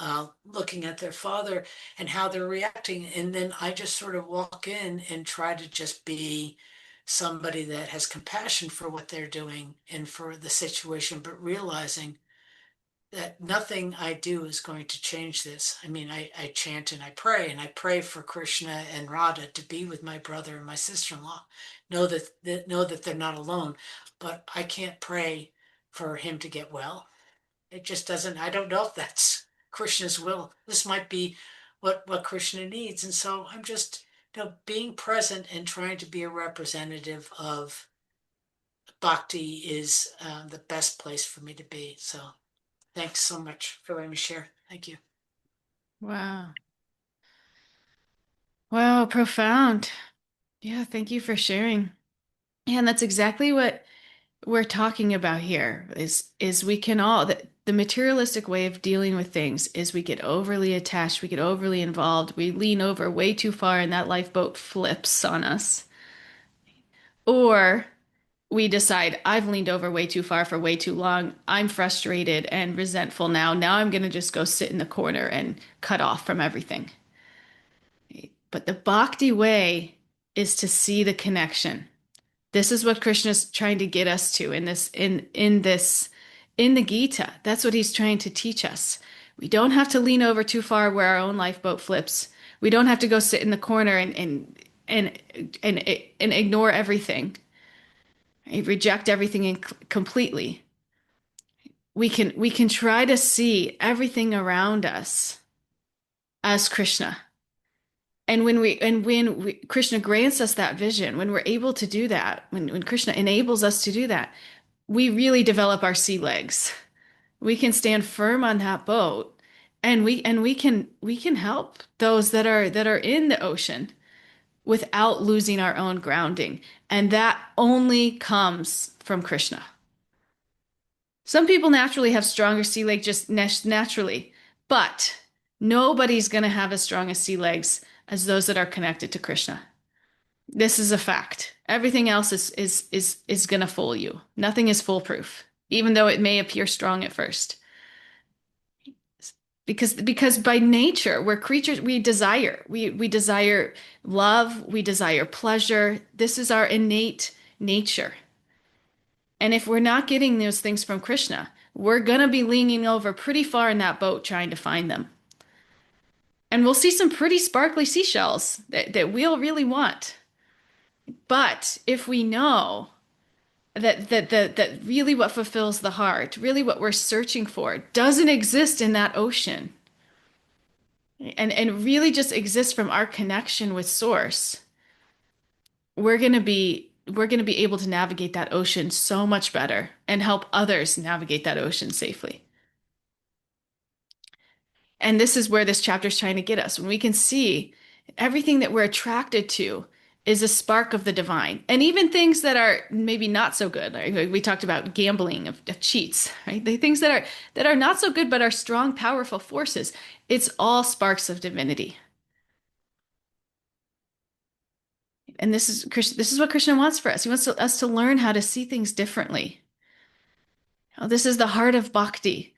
looking at their father and how they're reacting. And then I just sort of walk in and try to just be somebody that has compassion for what they're doing and for the situation, but realizing that nothing I do is going to change this. I mean, I chant and I pray for Krishna and Radha to be with my brother and my sister-in-law. Know that they're not alone, but I can't pray for him to get well. It just doesn't. I don't know if that's Krishna's will. This might be what Krishna needs, and so I'm just being present and trying to be a representative of bhakti is the best place for me to be. So. Thanks so much for letting me share. Thank you. Wow. Wow, profound. Yeah, thank you for sharing. Yeah, and that's exactly what we're talking about here is we can all the materialistic way of dealing with things is we get overly attached, we get overly involved, we lean over way too far and that lifeboat flips on us. Or we decide I've leaned over way too far for way too long. I'm frustrated and resentful now. Now I'm going to just go sit in the corner and cut off from everything. But the bhakti way is to see the connection. This is what Krishna's trying to get us to in the Gita. That's what he's trying to teach us. We don't have to lean over too far where our own lifeboat flips. We don't have to go sit in the corner and and ignore everything, reject everything completely. We can try to see everything around us as Krishna. And when Krishna grants us that vision, when we're able to do that, when Krishna enables us to do that, we really develop our sea legs. We can stand firm on that boat, and we can help those that are in the ocean without losing our own grounding. And that only comes from Krishna. Some people naturally have stronger sea legs just naturally, but nobody's going to have as strong as sea legs as those that are connected to Krishna. This is a fact. Everything else is going to fool you. Nothing is foolproof, even though it may appear strong at first. Because by nature, we're creatures, we desire love, we desire pleasure. This is our innate nature. And if we're not getting those things from Krishna, we're going to be leaning over pretty far in that boat trying to find them. And we'll see some pretty sparkly seashells that we'll really want. But if we know that really what fulfills the heart, really what we're searching for, doesn't exist in that ocean, and really just exists from our connection with Source, we're going to be able to navigate that ocean so much better and help others navigate that ocean safely. And this is where this chapter is trying to get us. When we can see everything that we're attracted to is a spark of the divine. And even things that are maybe not so good. Like we talked about gambling of cheats, right? The things that are not so good but are strong, powerful forces. It's all sparks of divinity. And this is what Krishna wants for us. He wants us to learn how to see things differently. This is the heart of bhakti.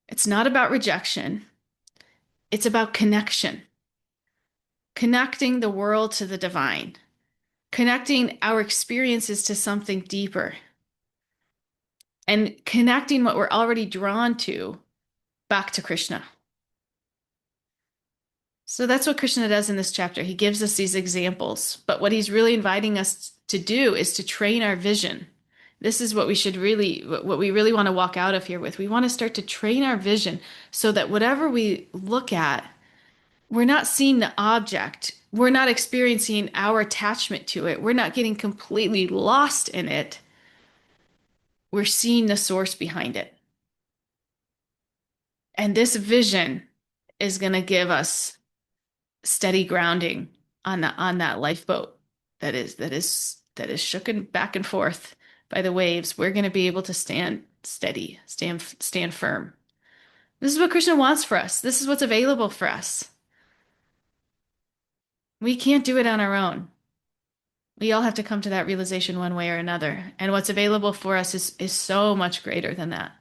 It's not about rejection. It's about connection. Connecting the world to the divine. Connecting our experiences to something deeper. And connecting what we're already drawn to back to Krishna. So that's what Krishna does in this chapter. He gives us these examples, but what he's really inviting us to do is to train our vision. This is what we really want to walk out of here with. We want to start to train our vision so that whatever we look at, we're not seeing the object. We're not experiencing our attachment to it. We're not getting completely lost in it. We're seeing the source behind it. And this vision is going to give us steady grounding on that lifeboat that is shooken back and forth by the waves. We're going to be able to stand steady, stand firm. This is what Krishna wants for us. This is what's available for us. We can't do it on our own. We all have to come to that realization one way or another. And what's available for us is so much greater than that.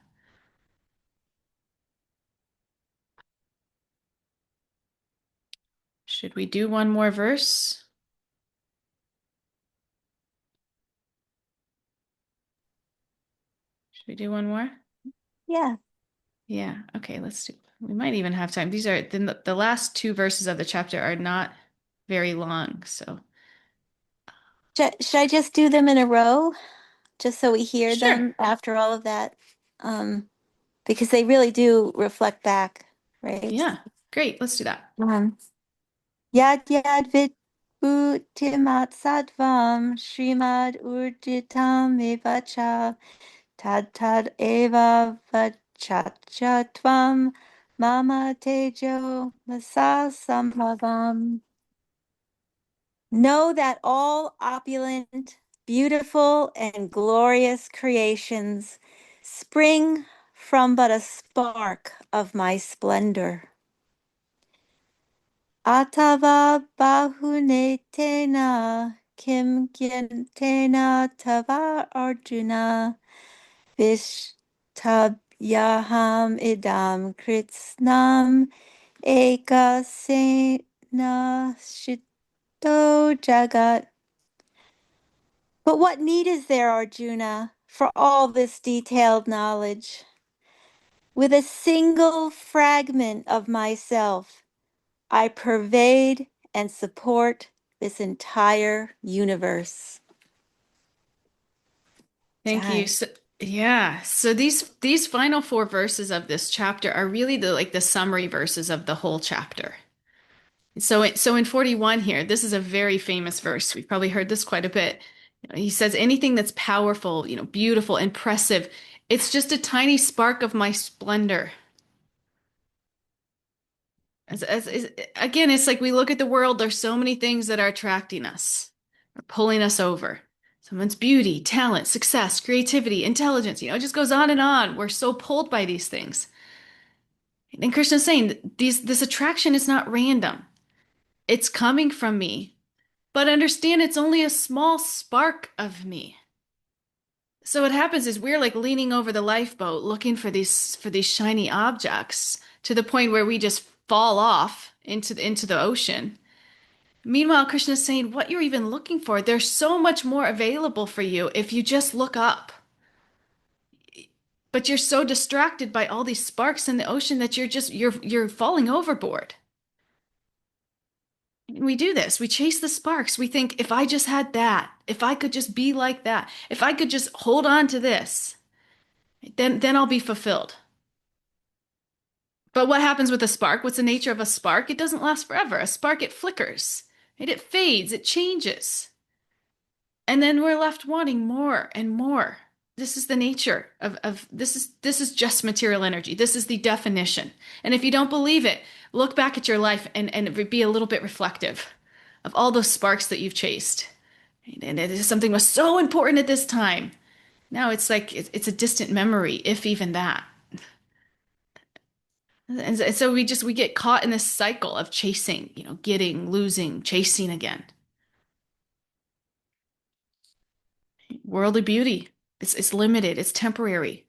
Should we do one more verse? Should we do one more? Yeah. Yeah. Okay, let's do. We might even have time. These are the last two verses of the chapter are not very long, so Should I just do them in a row, just so we hear sure. them after all of that? Because they really do reflect back, right? Yeah. Great. Let's do that. Yad yad vibhutimat sattvam srimad urjitam evacha tad tad eva vachacha tvam mama tejo masa sambhavam. Know that all opulent, beautiful, and glorious creations spring from but a spark of my splendor. Atava bahune tena kim tena tava arjuna vishtabyaham idam kritsnam ekasena shito jagat. But what need is there, Arjuna, for all this detailed knowledge? With a single fragment of myself, I pervade and support this entire universe. Thank you. Jai. So, yeah. So these final four verses of this chapter are really the summary verses of the whole chapter. So in 41 here, this is a very famous verse. We've probably heard this quite a bit. He says anything that's powerful, beautiful, impressive, it's just a tiny spark of my splendor. Again, it's like we look at the world, there's so many things that are attracting us, or pulling us over. Someone's beauty, talent, success, creativity, intelligence, it just goes on and on. We're so pulled by these things. And Krishna's saying that this attraction is not random. It's coming from me, but understand it's only a small spark of me. So what happens is we're like leaning over the lifeboat looking for these shiny objects to the point where we just fall off into the ocean. Meanwhile, Krishna is saying what you're even looking for, there's so much more available for you if you just look up. But you're so distracted by all these sparks in the ocean that you're falling overboard. We do this. We chase the sparks. We think if I just had that, if I could just be like that, if I could just hold on to this, then I'll be fulfilled. But what happens with a spark? What's the nature of a spark? It doesn't last forever. A spark, it flickers, right? It fades, it changes. And then we're left wanting more and more. This is the nature of this is just material energy. This is the definition. And if you don't believe it, look back at your life and be a little bit reflective of all those sparks that you've chased. And it is something was so important at this time. Now it's like it's a distant memory, if even that. And so we get caught in this cycle of chasing, getting, losing, chasing again. Worldly beauty, it's limited, it's temporary.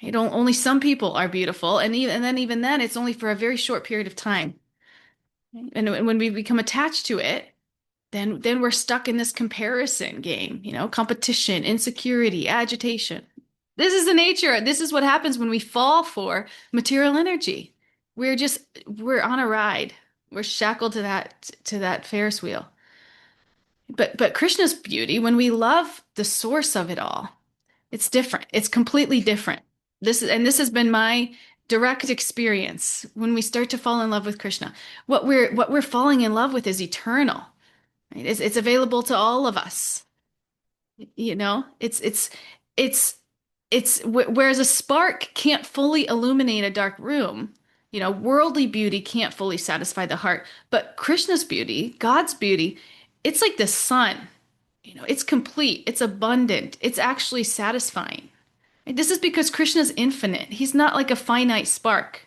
Only some people are beautiful, and then even then, it's only for a very short period of time. And when we become attached to it, then we're stuck in this comparison game, competition, insecurity, agitation. This is the nature. This is what happens when we fall for material energy. We're on a ride. We're shackled to that Ferris wheel. But Krishna's beauty, when we love the source of it all, it's different. It's completely different. This has been my direct experience when we start to fall in love with Krishna. What we're falling in love with is eternal. Right? It's available to all of us. It's whereas a spark can't fully illuminate a dark room. Worldly beauty can't fully satisfy the heart, but Krishna's beauty, God's beauty, it's like the sun. It's complete, it's abundant, it's actually satisfying. And this is because Krishna's infinite. He's not like a finite spark.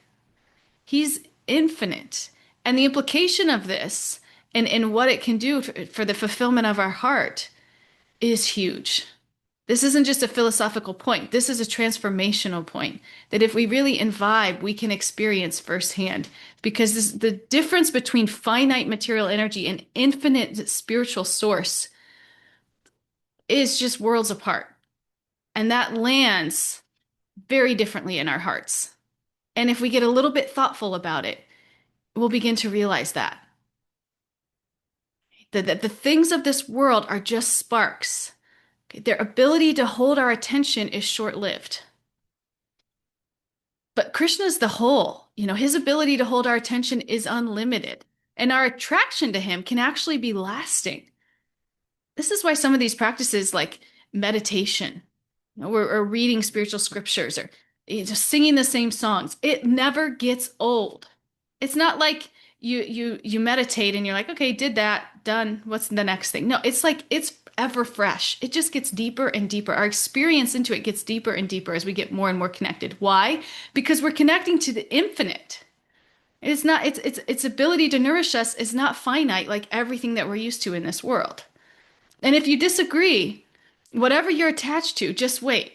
He's infinite. And the implication of this and what it can do for the fulfillment of our heart is huge. This isn't just a philosophical point. This is a transformational point that if we really imbibe, we can experience firsthand. Because the difference between finite material energy and infinite spiritual source is just worlds apart. And that lands very differently in our hearts. And if we get a little bit thoughtful about it, we'll begin to realize that. That the things of this world are just sparks. Okay? Their ability to hold our attention is short-lived. But Krishna's the whole. His ability to hold our attention is unlimited. And our attraction to him can actually be lasting. This is why some of these practices like meditation, or reading spiritual scriptures, or just singing the same songs, it never gets old. It's not like you meditate and you're like, okay, did that, done. What's the next thing? No, it's like it's ever fresh. It just gets deeper and deeper. Our experience into it gets deeper and deeper as we get more and more connected. Why? Because we're connecting to the infinite. Its ability to nourish us is not finite like everything that we're used to in this world. And if you disagree, whatever you're attached to, just wait.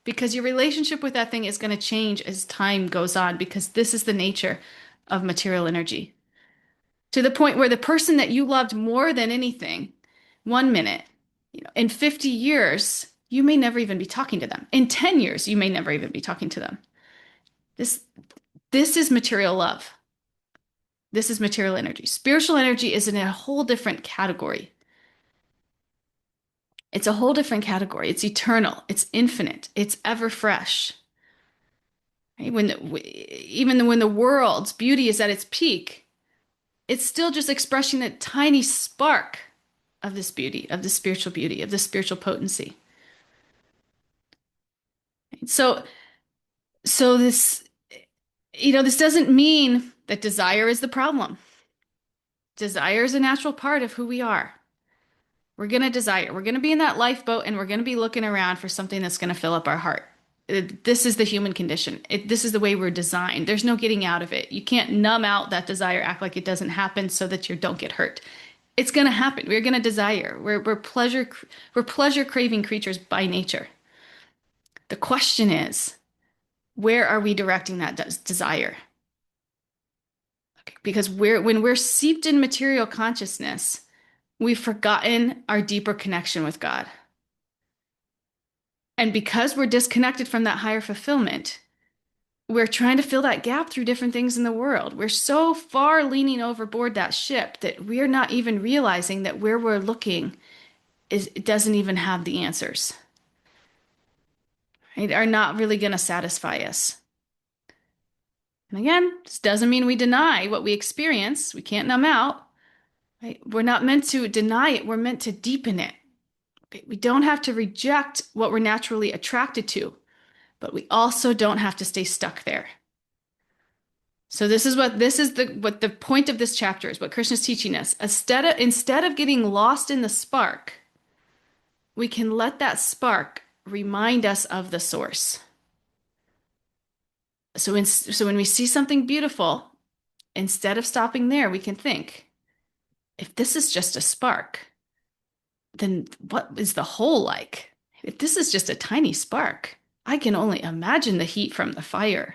Because your relationship with that thing is going to change as time goes on, because this is the nature of material energy. To the point where the person that you loved more than anything, 1 minute, in 50 years, you may never even be talking to them. In 10 years, you may never even be talking to them. This is material love. This is material energy. Spiritual energy is in a whole different category. It's a whole different category. It's eternal. It's infinite. It's ever fresh. Right? Even when the world's beauty is at its peak, it's still just expressing a tiny spark of this beauty, of this spiritual beauty, of this spiritual potency. So, so this, this doesn't mean that desire is the problem. Desire is a natural part of who we are. We're going to desire. We're going to be in that lifeboat and we're going to be looking around for something that's going to fill up our heart. This is the human condition. This is the way we're designed. There's no getting out of it. You can't numb out that desire, act like it doesn't happen so that you don't get hurt. It's going to happen. We're going to desire. We're pleasure craving creatures by nature. The question is, where are we directing that desire? Okay, because when we're seeped in material consciousness, we've forgotten our deeper connection with God. And because we're disconnected from that higher fulfillment, we're trying to fill that gap through different things in the world. We're so far leaning overboard that ship that we're not even realizing that where we're looking it doesn't even have the answers. Right? Are not really going to satisfy us. And again, this doesn't mean we deny what we experience. We can't numb out. Right? We're not meant to deny it. We're meant to deepen it. We don't have to reject what we're naturally attracted to, but we also don't have to stay stuck there. So what the point of this chapter is, what Krishna's teaching us. Instead of getting lost in the spark, we can let that spark remind us of the source. So when we see something beautiful, instead of stopping there, we can think, if this is just a spark, then what is the whole like? If this is just a tiny spark, I can only imagine the heat from the fire.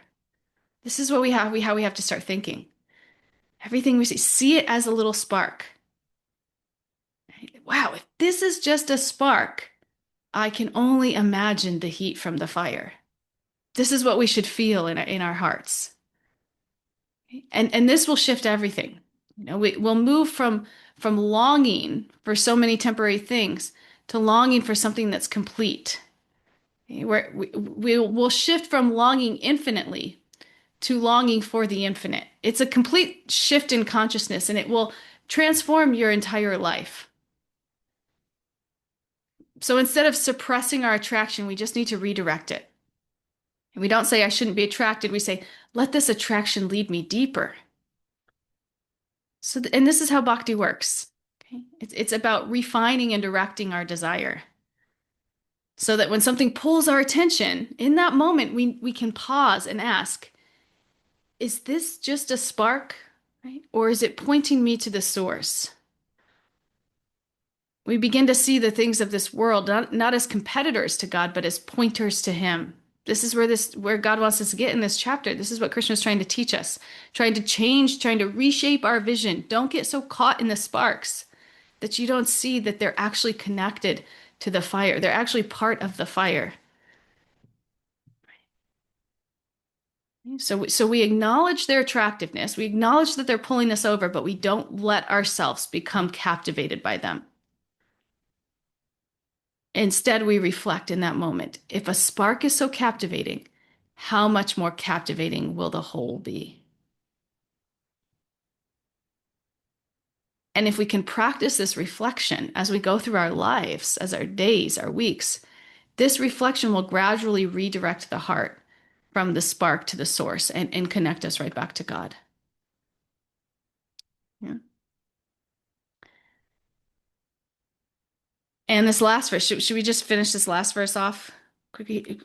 This is what how we have to start thinking. Everything we see it as a little spark. Wow, if this is just a spark, I can only imagine the heat from the fire. This is what we should feel in our hearts. And this will shift everything. We'll move from longing for so many temporary things to longing for something that's complete. We'll shift from longing infinitely to longing for the infinite. It's a complete shift in consciousness, and it will transform your entire life. So instead of suppressing our attraction, we just need to redirect it. And we don't say, I shouldn't be attracted. We say, let this attraction lead me deeper. And this is how bhakti works. Okay? It's about refining and directing our desire. So that when something pulls our attention, in that moment, we can pause and ask, is this just a spark, right? Or is it pointing me to the source? We begin to see the things of this world not as competitors to God, but as pointers to Him. This is where God wants us to get in this chapter. This is what Krishna is trying to teach us, trying to change, trying to reshape our vision. Don't get so caught in the sparks that you don't see that they're actually connected to the fire. They're actually part of the fire. So we acknowledge their attractiveness. We acknowledge that they're pulling us over, but we don't let ourselves become captivated by them. Instead, we reflect in that moment. If a spark is so captivating, how much more captivating will the whole be? And if we can practice this reflection as we go through our lives, as our days, our weeks, this reflection will gradually redirect the heart from the spark to the source and connect us right back to God. Yeah. And this last verse, should we just finish this last verse off?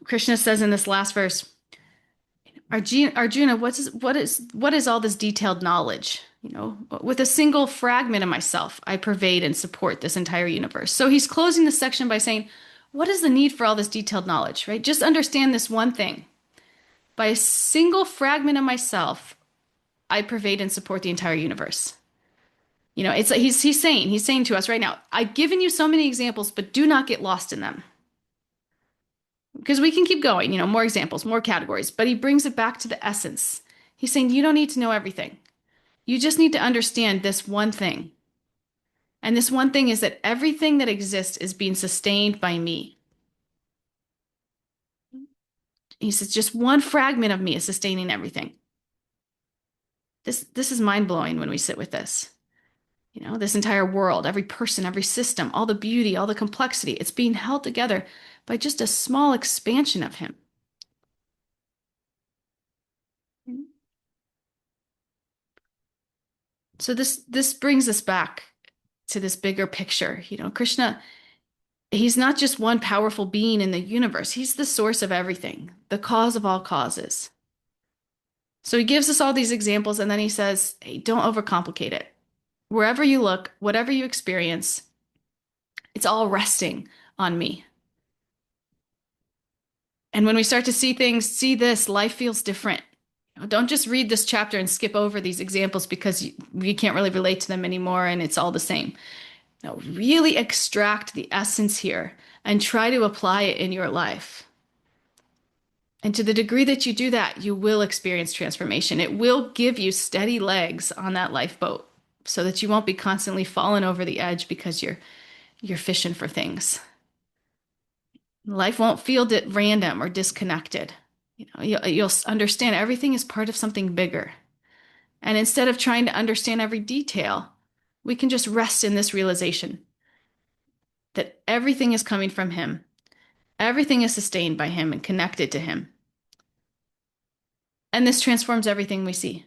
Krishna says in this last verse, Arjuna, what is all this detailed knowledge? With a single fragment of myself, I pervade and support this entire universe. So he's closing this section by saying, what is the need for all this detailed knowledge, right? Just understand this one thing. By a single fragment of myself, I pervade and support the entire universe. It's like he's saying to us right now, I've given you so many examples, but do not get lost in them. Because we can keep going, more examples, more categories, but he brings it back to the essence. He's saying you don't need to know everything. You just need to understand this one thing. And this one thing is that everything that exists is being sustained by me. He says just one fragment of me is sustaining everything. This is mind-blowing when we sit with this. You know, this entire world, every person, every system, all the beauty, all the complexity, it's being held together by just a small expansion of him. So this brings us back to this bigger picture. You know, Krishna, he's not just one powerful being in the universe. He's the source of everything, the cause of all causes. So he gives us all these examples and then he says, hey, don't overcomplicate it. Wherever you look, whatever you experience, it's all resting on me. And when we start to see things, see this, life feels different. Don't just read this chapter and skip over these examples because you can't really relate to them anymore and it's all the same. No, really extract the essence here and try to apply it in your life. And to the degree that you do that, you will experience transformation. It will give you steady legs on that lifeboat so that you won't be constantly falling over the edge because you're fishing for things. Life won't feel random or disconnected. You know, you'll understand everything is part of something bigger. And instead of trying to understand every detail, we can just rest in this realization that everything is coming from him. Everything is sustained by him and connected to him. And this transforms everything we see.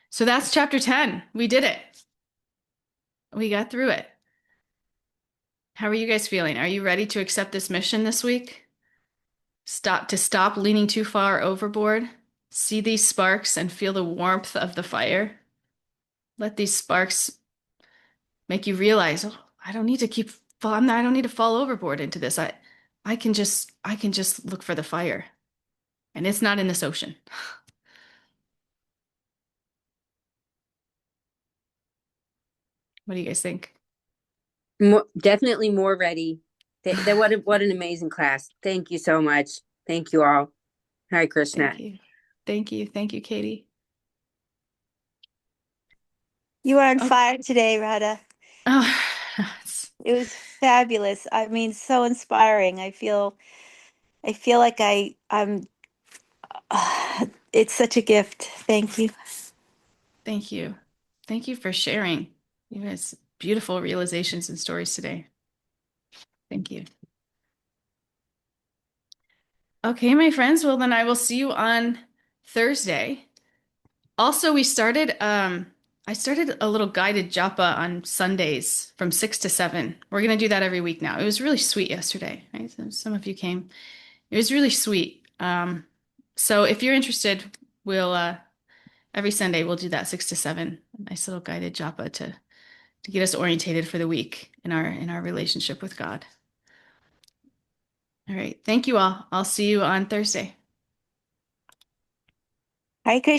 So that's chapter 10. We did it. We got through it. How are you guys feeling? Are you ready to accept this mission this week? Stop leaning too far overboard. See these sparks and feel the warmth of the fire. Let these sparks make you realize, oh, I don't need to I don't need to fall overboard into this. I can just look for the fire. And it's not in this ocean. What do you guys think? Definitely more ready. What an amazing class. Thank you so much. Thank you all. Hare Krishna. Thank you. Thank you. Thank you, Katie. You are on Oh, fire today, Radha. oh, It was fabulous. I mean, so inspiring. I feel like I'm it's such a gift. Thank you. thank you. Thank you for sharing. You guys, beautiful realizations and stories today. Thank you. Okay, my friends. Well, then I will see you on Thursday. Also, I started a little guided japa on Sundays from 6 to 7. We're gonna do that every week now. It was really sweet yesterday, right? Some of you came. It was really sweet. So if you're interested, we'll every Sunday we'll do that 6 to 7. A nice little guided japa to get us orientated for the week in our relationship with God. All right. Thank you all. I'll see you on Thursday. Hare Krishna.